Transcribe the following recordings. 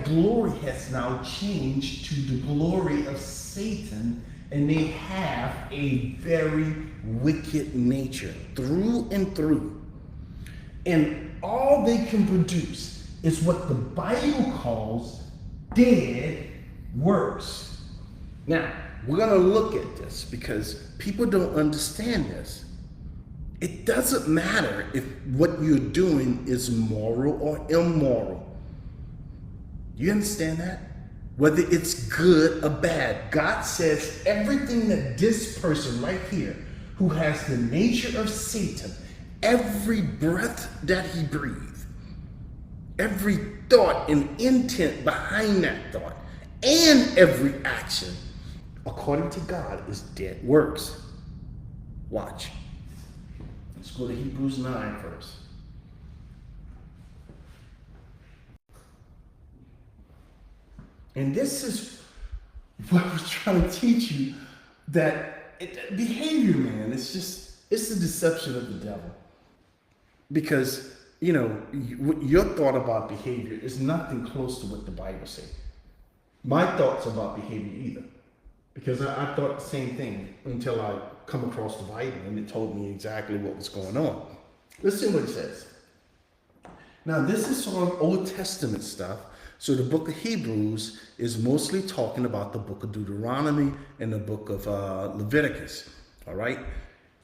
that glory has now changed to the glory of Satan, and they have a very wicked nature through and through. And all they can produce is what the Bible calls dead works. Now, we're going to look at this because people don't understand this. It doesn't matter if what you're doing is moral or immoral. You understand that? Whether it's good or bad, God says everything that this person right here, who has the nature of Satan, every breath that he breathes, every thought and intent behind that thought, and every action, according to God, is dead works. Watch. Let's go to Hebrews 9 first. And this is what we're trying to teach you, that behavior, man, it's the deception of the devil. Because, you know, your thought about behavior is nothing close to what the Bible says. My thoughts about behavior either. Because I thought the same thing until I come across the Bible and it told me exactly what was going on. Listen what it says. Now, this is all Old Testament stuff. So the book of Hebrews is mostly talking about the book of Deuteronomy and the book of Leviticus, all right?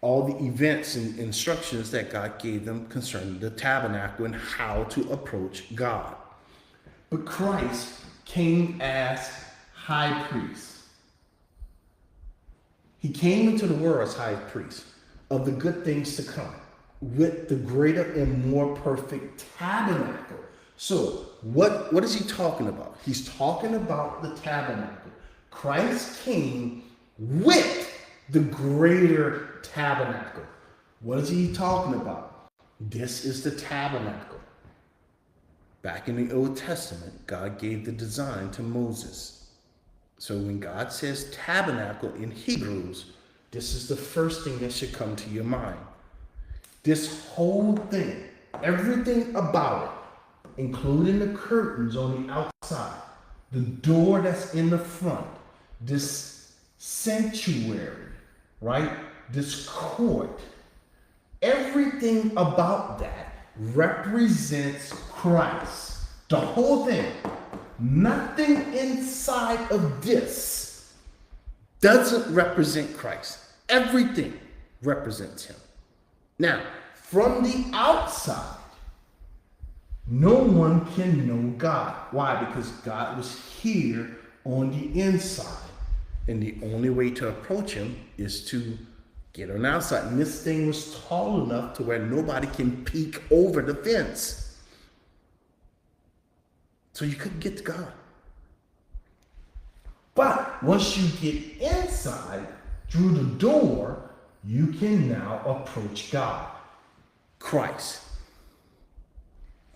All the events and instructions that God gave them concerning the tabernacle and how to approach God. But Christ came as high priest. He came into the world as high priest of the good things to come with the greater and more perfect tabernacle. So what is he talking about? He's talking about the tabernacle. Christ came with the greater tabernacle. What is he talking about? This is the tabernacle. Back in the Old Testament, God gave the design to Moses. So when God says tabernacle in Hebrews, this is the first thing that should come to your mind. This whole thing, everything about it, including the curtains on the outside, the door that's in the front, this sanctuary, right? This court, everything about that represents Christ. The whole thing. Nothing inside of this doesn't represent Christ. Everything represents him. Now, from the outside, no one can know God. Why? Because God was here on the inside. And the only way to approach him is to get on the outside. And this thing was tall enough to where nobody can peek over the fence. So you couldn't get to God. But once you get inside through the door, you can now approach God. Christ.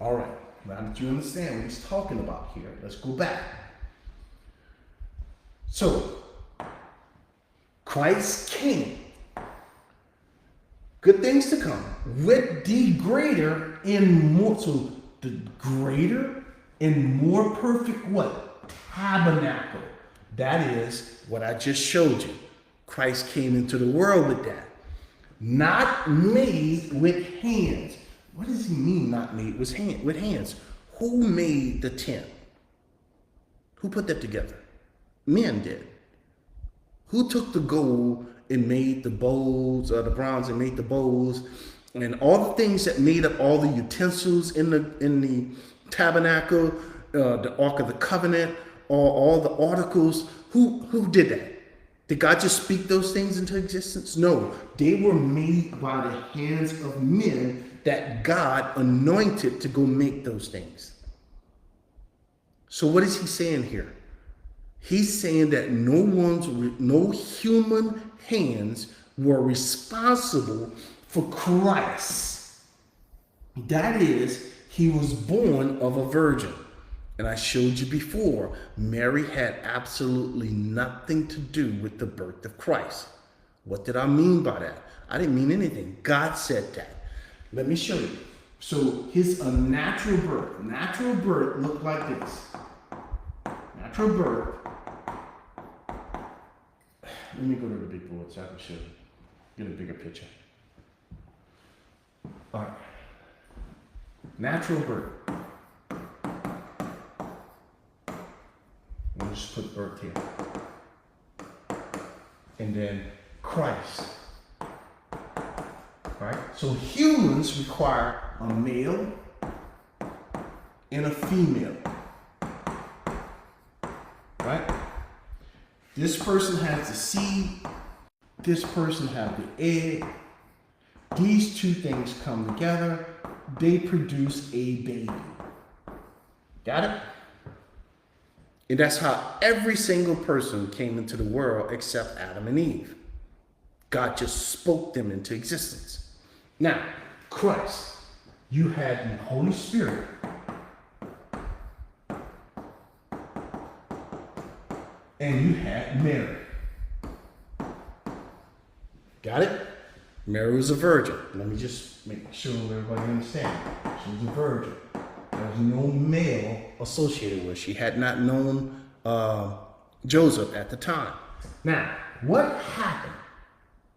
All right, now that you understand what he's talking about here, let's go back. So, Christ came, good things to come, with the greater and more, so the greater and more perfect what? Tabernacle. That is what I just showed you. Christ came into the world with that. Not made with hands. What does he mean not made with hands? Who made the tent? Who put that together? Men did. Who took the gold and made the bowls, or the bronze and made the bowls, and all the things that made up all the utensils in the tabernacle, the Ark of the Covenant, all the articles? Who did that? Did God just speak those things into existence? No, they were made by the hands of men that God anointed to go make those things. So what is he saying here? He's saying that no human hands were responsible for Christ. That is, he was born of a virgin. And I showed you before, Mary had absolutely nothing to do with the birth of Christ. What did I mean by that? I didn't mean anything. God said that. Let me show you. So his natural birth looked like this. natural birth. Let me go to the big board so I can show you. Get a bigger picture. All right. Natural birth. We'll just put birth here. And then Christ. Right? So humans require a male and a female. Right? This person has the seed. This person has the egg. These two things come together. They produce a baby. Got it? And that's how every single person came into the world except Adam and Eve. God just spoke them into existence. Now, Christ, you had the Holy Spirit. And you had Mary. Got it? Mary was a virgin. Let me just make sure everybody understands. She was a virgin. There was no male associated with her. She had not known Joseph at the time. Now, what happened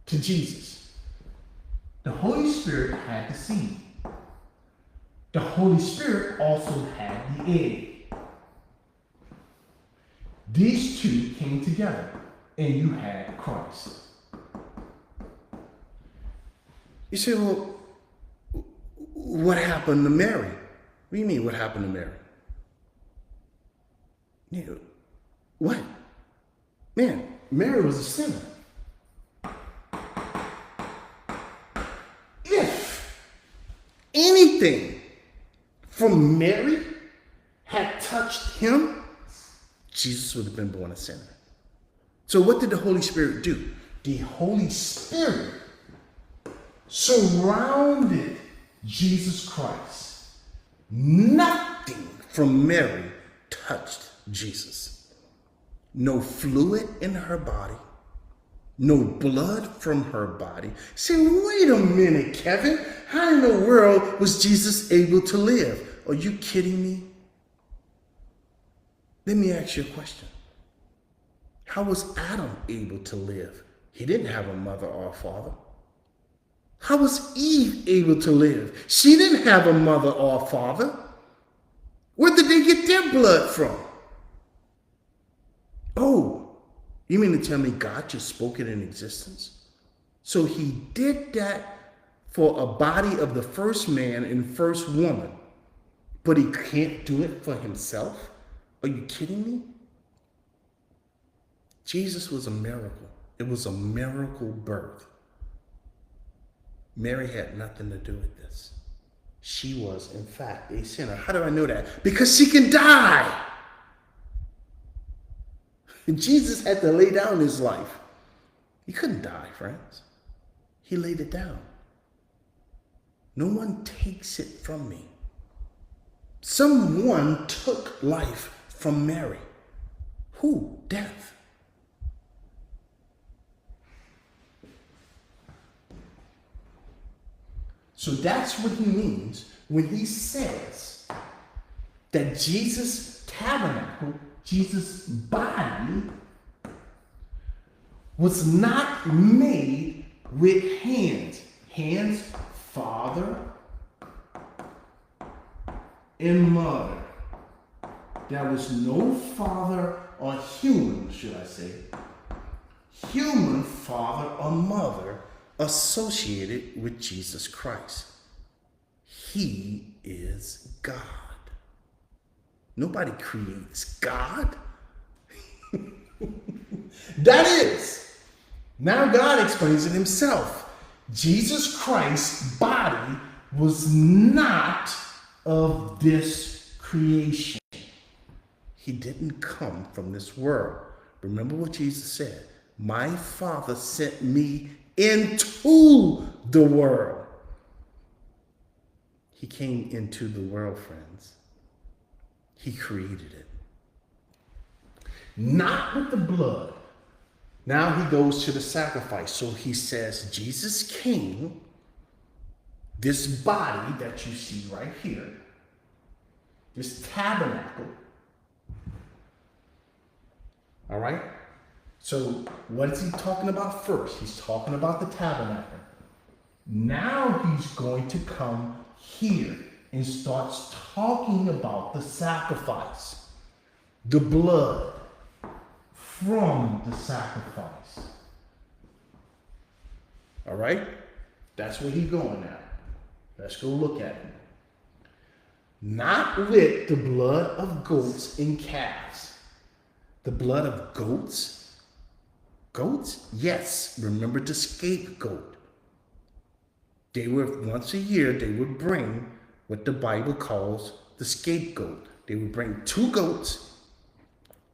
to Jesus? The Holy Spirit had the seed. The Holy Spirit also had the egg. These two came together, and you had Christ. You say, well, what happened to Mary? What do you mean, what happened to Mary? Yeah, what? Man, Mary was a sinner. If anything from Mary had touched him, Jesus would have been born a sinner. So what did the Holy Spirit do? The Holy Spirit surrounded Jesus Christ. Nothing from Mary touched Jesus. No fluid in her body. No blood from her body. Say, wait a minute, Kevin. How in the world was Jesus able to live? Are you kidding me? Let me ask you a question. How was Adam able to live? He didn't have a mother or a father. How was Eve able to live? She didn't have a mother or a father. Where did they get their blood from? Oh, you mean to tell me God just spoke it in existence? So he did that for a body of the first man and first woman, but he can't do it for himself? Are you kidding me? Jesus was a miracle. It was a miracle birth. Mary had nothing to do with this. She was, in fact, a sinner. How do I know that? Because she can die. Jesus had to lay down his life. He couldn't die, friends. He laid it down. No one takes it from me. Someone took life from Mary. Who? Death. So that's what he means when he says that Jesus' tabernacle, Jesus' body, was not made with hands. Hands, father and mother. There was no father or human, should I say, human father or mother associated with Jesus Christ. He is God. Nobody creates God. That is. Now God explains it himself. Jesus Christ's body was not of this creation. He didn't come from this world. Remember what Jesus said. My Father sent me into the world. He came into the world, friends. He created it. Not with the blood. Now he goes to the sacrifice. So he says, Jesus came, this body that you see right here, this tabernacle, All right? So what is he talking about first? He's talking about the tabernacle. Now he's going to come here and starts talking about the sacrifice, the blood from the sacrifice. All right? That's where he's going now. Let's go look at it. Not with the blood of goats and calves. The blood of goats? Goats? Yes. Remember the scapegoat. They were, once a year, they would bring what the Bible calls the scapegoat. They would bring 2 goats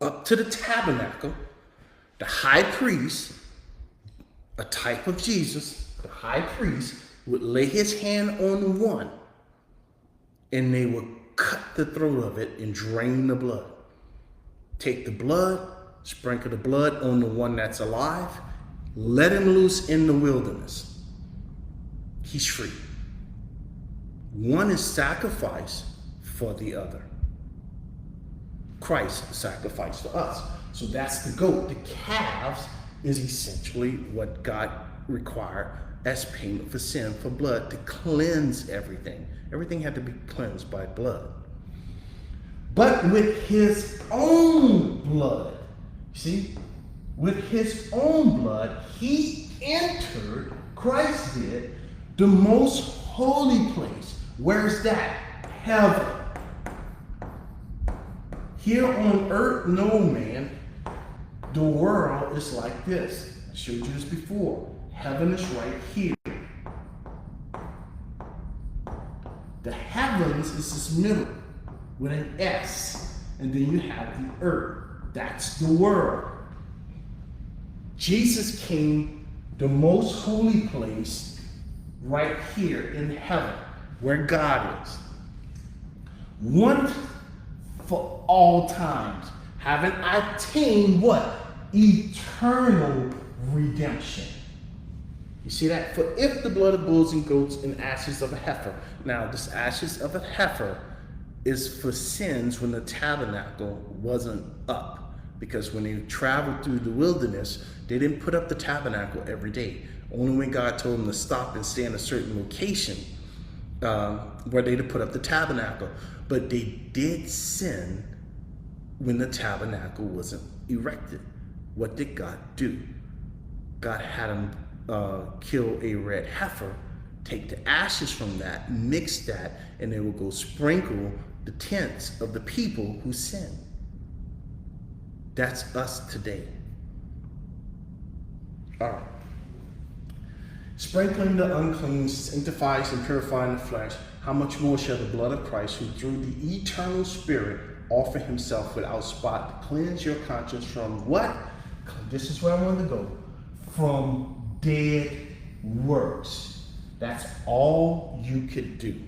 up to the tabernacle. The high priest, a type of Jesus, the high priest would lay his hand on one, and they would cut the throat of it and drain the blood. Take the blood, sprinkle the blood on the one that's alive, let him loose in the wilderness. He's free. One is sacrificed for the other. Christ sacrificed for us. So that's the goat. The calves is essentially what God required as payment for sin, for blood, to cleanse everything. Everything had to be cleansed by blood. But with his own blood, see, with his own blood, he entered, Christ did, the most holy place. Where's that? Heaven. Here on earth, no man, the world is like this. I showed you this before. Heaven is right here. The heavens is this middle with an S, and then you have the earth. That's the world. Jesus came the most holy place right here in heaven, where God is. Once for all times, having attained what? Eternal redemption. You see that? For if the blood of bulls and goats and ashes of a heifer. Now, this ashes of a heifer is for sins when the tabernacle wasn't up. Because when they traveled through the wilderness, they didn't put up the tabernacle every day. Only when God told them to stop and stay in a certain location were they to put up the tabernacle. But they did sin when the tabernacle wasn't erected. What did God do? God had them kill a red heifer, take the ashes from that, mix that, and they will go sprinkle the tents of the people who sin. That's us today. All right. Sprinkling the unclean sanctifies and purifies the flesh. How much more shall the blood of Christ, who through the eternal Spirit offer himself without spot, to cleanse your conscience from what? This is where I want to go. From dead works. That's all you could do.